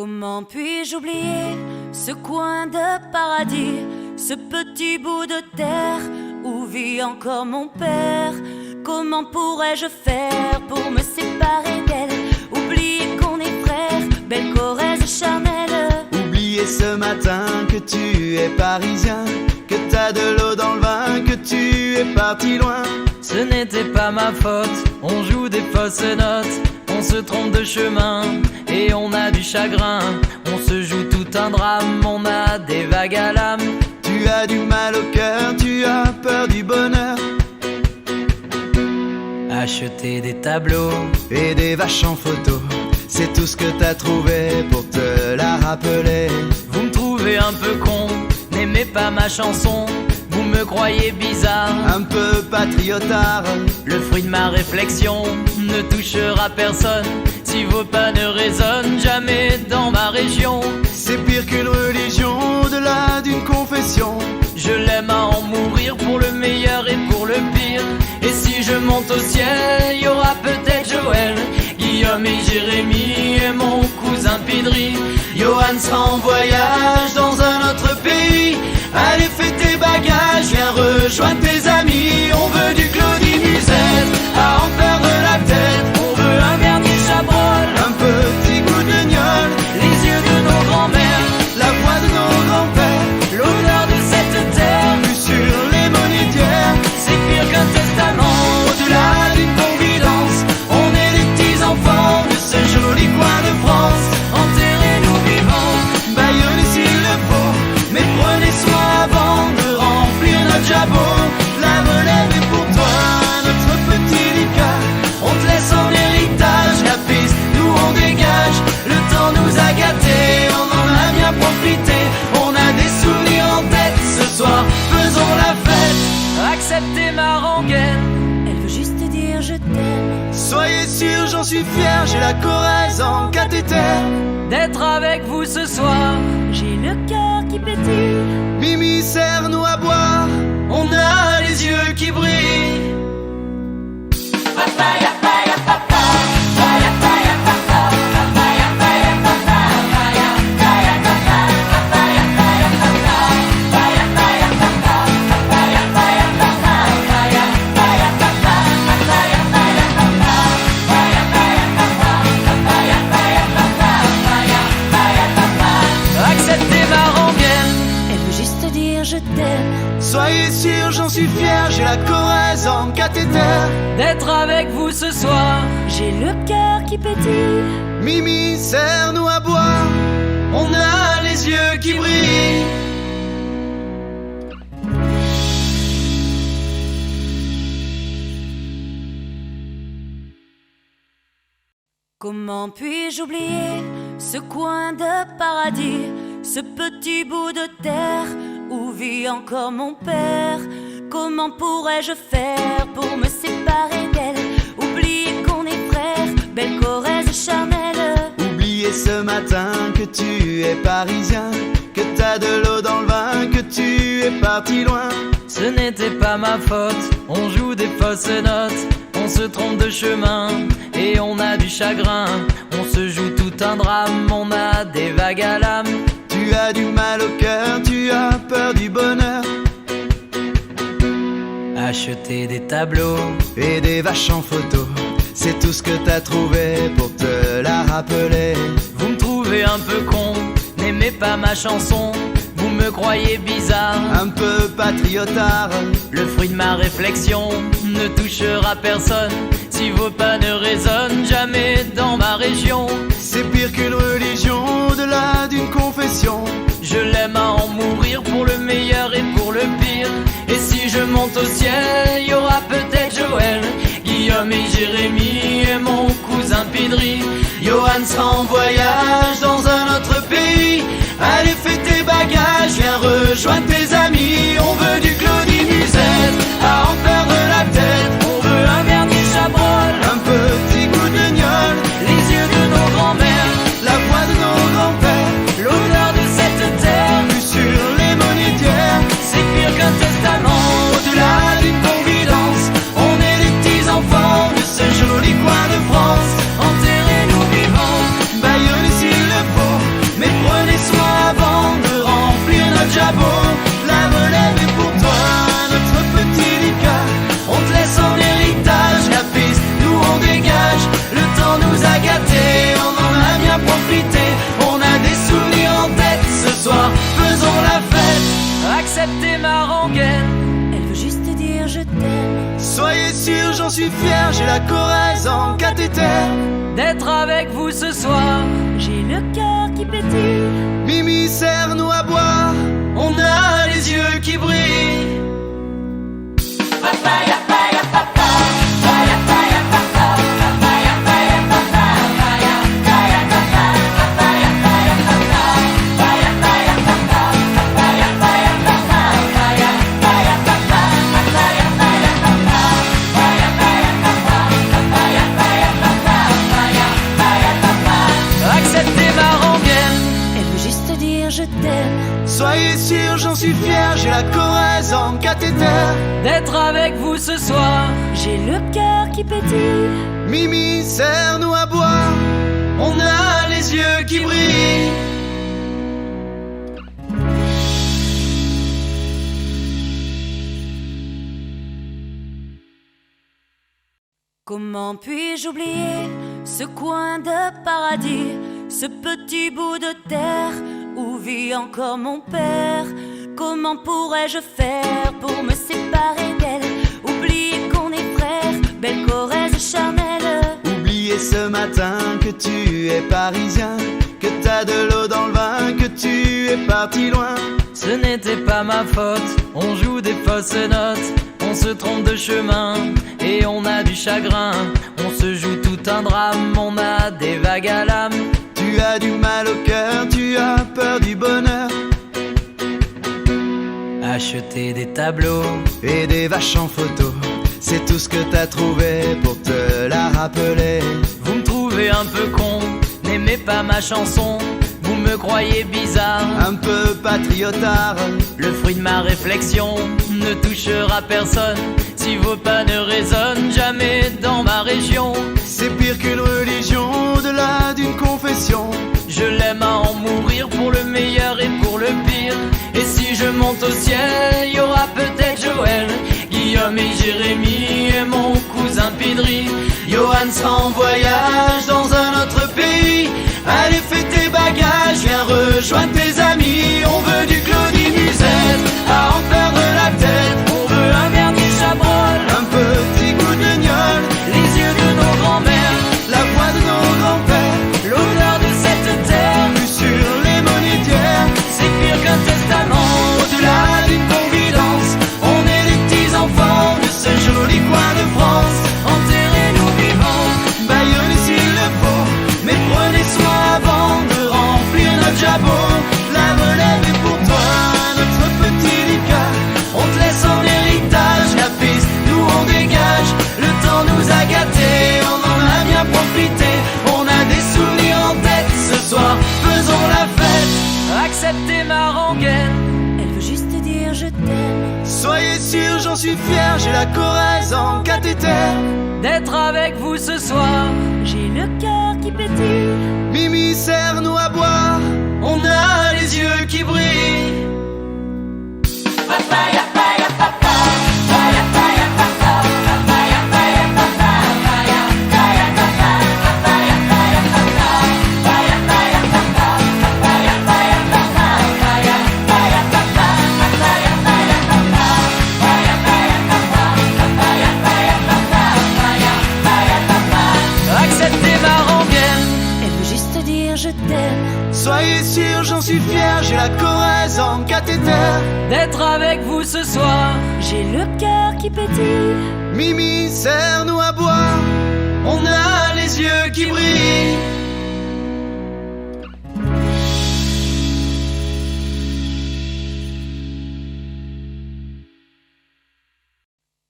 Comment puis-je oublier ce coin de paradis, ce petit bout de terre où vit encore mon père? Comment pourrais-je faire pour me séparer d'elle? Oublier qu'on est frères, belle Corrèze charnelle. Oublier ce matin que tu es parisien, que t'as de l'eau dans le vin, que tu es parti loin. Ce n'était pas ma faute, on joue des fausses notes, on se trompe de chemin et on a du chagrin. On se joue tout un drame, on a des vagues à l'âme. Tu as du mal au cœur, tu as peur du bonheur. Acheter des tableaux et des vaches en photo, c'est tout ce que t'as trouvé pour te la rappeler. Vous me trouvez un peu con, n'aimez pas ma chanson. Vous me croyez bizarre, un peu patriotard. Le fruit de ma réflexion ne touchera personne si vos pas ne résonnent jamais dans ma région. C'est pire qu'une religion, au-delà d'une confession. Je l'aime à en mourir pour le meilleur et pour le pire. Et si je monte au ciel, il y aura peut-être Joël, Guillaume et Jérémy et mon cousin Pidri. Johan sera en voyage dans un autre pays. Allez, fais tes bagages, viens rejoindre tes amis. On veut du Claudie Musette, à en perdre la tête. On veut un Bernie Chabrol, un petit goût de gnôle, les yeux de nos grands-mères, la voix de nos grands-pères, l'odeur de cette terre, vue sur les monétaires. C'est pire qu'un testament, au-delà d'une confidence. On est les petits enfants de ce joli coin de France. enterrez-nous vivants, Baïonnez s'il le faut, mais prenez soin avant de remplir notre jabot. La relève est pour toi, notre petit Lucas. On te laisse en héritage la piste, nous on dégage. Le temps nous a gâtés, on en a bien profité. On a des souvenirs en tête, ce soir faisons la fête. acceptez ma rengaine. Elle veut juste dire je t'aime. Soyez sûrs, j'en suis fier, j'ai la Corrèze en cathéter. D'être avec vous ce soir, J'ai le cœur qui pétille. Mimi, serre-nous à boire, on a les yeux qui brillent. acceptez ma rengaine. Elle veut juste dire je t'aime. Soyez sûrs, j'en suis fier, j'ai la Corrèze en cathéter. D'être avec vous ce soir, J'ai le cœur qui pétille. Mimi, serre-nous à boire, on a les yeux qui brillent. Comment puis-je oublier ce coin de paradis, ce petit bout de terre où vit encore mon père? Comment pourrais-je faire pour me séparer d'elle? Oublier qu'on est frères, belle Corrèze charnelle. Oublier ce matin que tu es parisien, que t'as de l'eau dans le vin, que tu es parti loin. ce n'était pas ma faute, on joue des fausses notes, on se trompe de chemin et on a du chagrin. On se joue tout un drame, on a des vagues à l'âme. Tu as du mal au cœur, tu as peur du bonheur. Acheter des tableaux Et des vaches en photo, c'est tout ce que t'as trouvé pour te la rappeler. Vous me trouvez un peu con, n'aimez pas ma chanson. Vous me croyez bizarre, Un peu patriotard. le fruit de ma réflexion ne touchera personne si vos pas ne résonnent jamais dans ma région. C'est pire qu'une religion, au-delà d'une confession. Je l'aime à en mourir pour le meilleur et pour le pire. Et si je monte au ciel, il y aura peut-être Joël, Guillaume et Jérémy et mon cousin Pidri. Johan sera en voyage dans un autre pays. Allez, fais tes bagages, viens rejoindre tes amis. On veut du Claudie Musette, à en perdre la tête. On veut un Bernie Chabrol, Un petit goût de gnôle, les yeux de nos grands-mères, la voix de nos grands-pères, l'odeur de cette terre. vue sur les monétaires. C'est pire qu'un testament, Au-delà d'une confidence, on est les petits enfants de ce joli coin de France. enterrez-nous vivants, Baïonnez s'il j'en suis fier, j'ai la Corrèze en cathéter. D'être avec vous ce soir, j'ai le cœur qui pétille. Mimi sert-nous à boire, on a les yeux qui brillent. acceptez ma rengaine. Elle veut juste dire je t'aime. Soyez sûrs, j'en suis fier, j'ai la Corrèze en cathéter. D'être avec vous ce soir, J'ai le cœur qui pétille. Mimi sert-nous à boire, on a les yeux qui brillent. Comment puis-je oublier ce coin de paradis, ce petit bout de terre où vit encore mon père? Comment pourrais-je faire pour me séparer d'elle? Oublier qu'on est frères, belle Corrèze charnelle. Oublier ce matin que tu es parisien, que t'as de l'eau dans le vin, que tu es parti loin. ce n'était pas ma faute. On joue des fausses notes, on se trompe de chemin et on a du chagrin. On se joue tout un drame, on a des vagues à l'âme. Tu as du mal au cœur, tu as peur du bonheur. Acheter des tableaux Et des vaches en photo, c'est tout ce que t'as trouvé pour te la rappeler. Vous me trouvez un peu con, n'aimez pas ma chanson. Vous me croyez bizarre, Un peu patriotard, le fruit de ma réflexion ne touchera personne. Si vos pas ne résonnent jamais dans ma région, c'est pire qu'une religion, au-delà d'une confession. je l'aime à en mourir pour le meilleur et pour le pire. Et si je monte au ciel, y aura peut-être Joël, Guillaume et Jérémy et mon cousin Pidri. Johan sera en voyage dans un autre pays. Allez, fais tes bagages, viens rejoindre tes amis. On veut du Claudie Musette, à en perdre la tête. On veut un dernier chabrol, Un petit coup de guignol, les yeux de nos grands-mères, la voix de nos grands-pères, l'odeur de cette terre. vue sur les monétières. C'est pire qu'un testament. Au-delà d'une confidence, on est les petits enfants de ce joli coin de France. Enterrez-nous vivants, Baillonnez s'il le faut, mais prenez soin avant de remplir notre jabot. La relève est pour toi, notre petit Lucas. On te laisse en héritage la piste, nous on dégage. Le temps nous a gâtés, on en a bien profité. On a des souvenirs en tête, ce soir faisons la fête. acceptez ma rengaine. Elle veut juste dire je t'aime. Soyez sûrs, j'en suis fier, j'ai la Corrèze en cathéter. D'être avec vous ce soir, J'ai le cœur qui pétille. Mimi sert-nous à boire, on a les yeux qui brillent. acceptez ma rengaine. Elle veut juste dire je t'aime. Soyez sûrs, j'en suis fier, j'ai la Corrèze en cathéter. D'être avec vous ce soir, J'ai le cœur qui pétille. Mimi sert-nous à boire, on a les yeux qui brillent.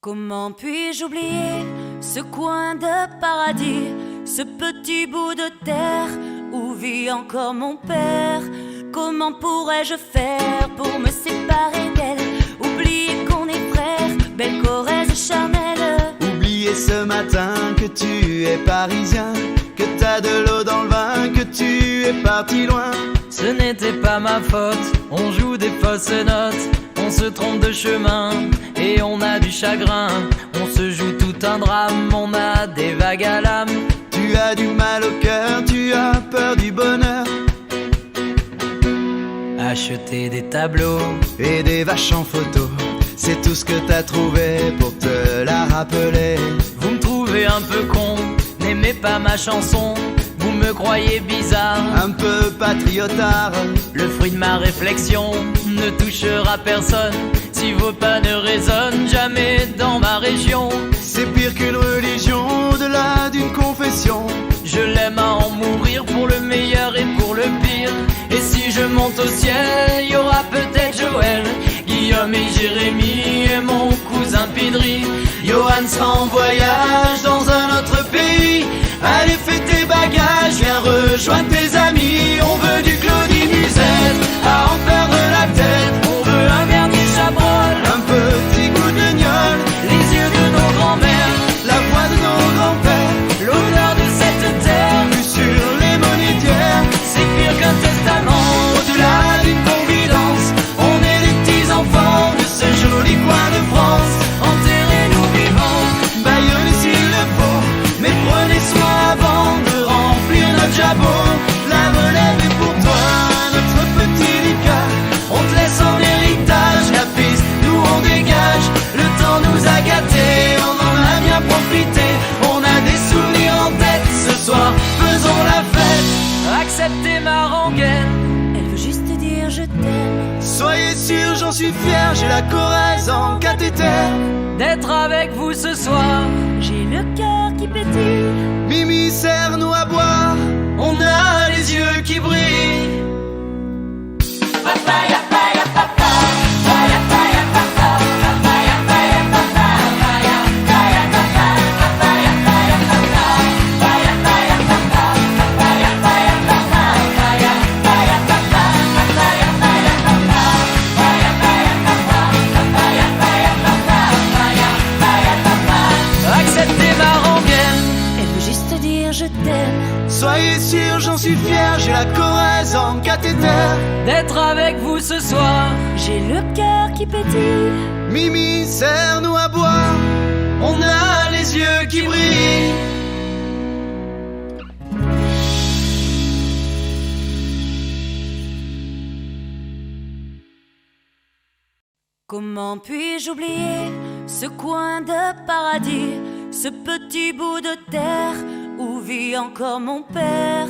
Comment puis-je oublier ce coin de paradis, ce petit bout de terre où vit encore mon père? Comment pourrais-je faire pour me séparer d'elle? Oublier qu'on est frères, belle Corrèze charnelle. Oublier ce matin que tu es parisien, que t'as de l'eau dans le vin, que tu es parti loin. ce n'était pas ma faute. On joue des fausses notes, on se trompe de chemin et on a du chagrin. On se joue tout un drame, on a des vagues à l'âme. Tu as du mal au cœur, tu as peur du bonheur. Acheter des tableaux Et des vaches en photo, c'est tout ce que t'as trouvé pour te la rappeler. Vous me trouvez un peu con, n'aimez pas ma chanson. Vous me croyez bizarre, un peu patriotard. le fruit de ma réflexion ne touchera personne si vos pas ne résonnent jamais dans ma région. C'est pire qu'une religion, au-delà d'une confession. Je l'aime à en mourir pour le meilleur et pour le pire. Et si je monte au ciel, y aura peut-être Joël, Guillaume et Jérémy et mon cousin Pidri. Johan sera en voyage dans un autre pays. Allez, fais tes bagages, viens rejoindre tes amis. On veut du Claudie Musette, à en perdre la tête. On veut un Bernie Chabrol, Un petit goût de gnôle, les yeux de nos grands-mères, la voix de nos grands-pères, l'odeur de cette terre. vue sur les monétaires. C'est pire qu'un testament. Au-delà d'une confidence, on est les petits enfants de ce joli coin de France. Enterrez-nous vivants. Baillonnez s'il le faut, mais prenez soin avant de remplir notre jabot. La relève est pour toi, notre petit Lucas. On te laisse en héritage la piste, nous on dégage. Le temps nous a gâtés, on en a bien profité. On a des souvenirs en tête, ce soir faisons la fête. Acceptez ma rengaine. Elle veut juste dire je t'aime. Soyez sûrs, j'en suis fier, j'ai la Corrèze en cathéter. D'être avec vous ce soir. J'ai le cœur qui pétille. Mimi, serre-nous à boire, on a les yeux qui brillent. Acceptez ma rengaine. Elle veut juste dire je t'aime. Soyez sûrs, j'en suis fier, j'ai la Corrèze en cathéter. D'être avec vous ce soir. J'ai le cœur qui pétille. Mimi, serre-nous à boire, on a les yeux qui brillent. Comment puis-je oublier ce coin de paradis, ce petit bout de terre où vit encore mon père?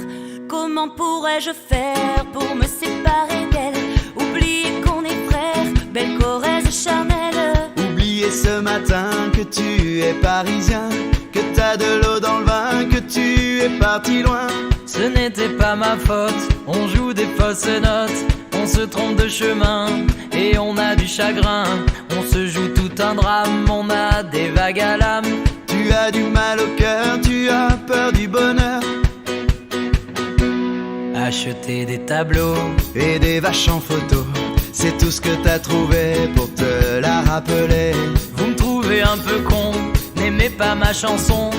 Comment pourrais-je faire pour me séparer d'elle? Oublier qu'on est frères, belle Corrèze charnelle. Oubliez ce matin que tu es parisien, que t'as de l'eau dans le vin, que tu es parti loin. Ce n'était pas ma faute, on joue des fausses notes. On se trompe de chemin et on a du chagrin. On se joue tout un drame, on a des vagues à l'âme. Tu as du mal au cœur, tu as peur du bonheur. Acheter des tableaux Et des vaches en photo, c'est tout ce que t'as trouvé pour te la rappeler. Vous me trouvez un peu con, n'aimez pas ma chanson.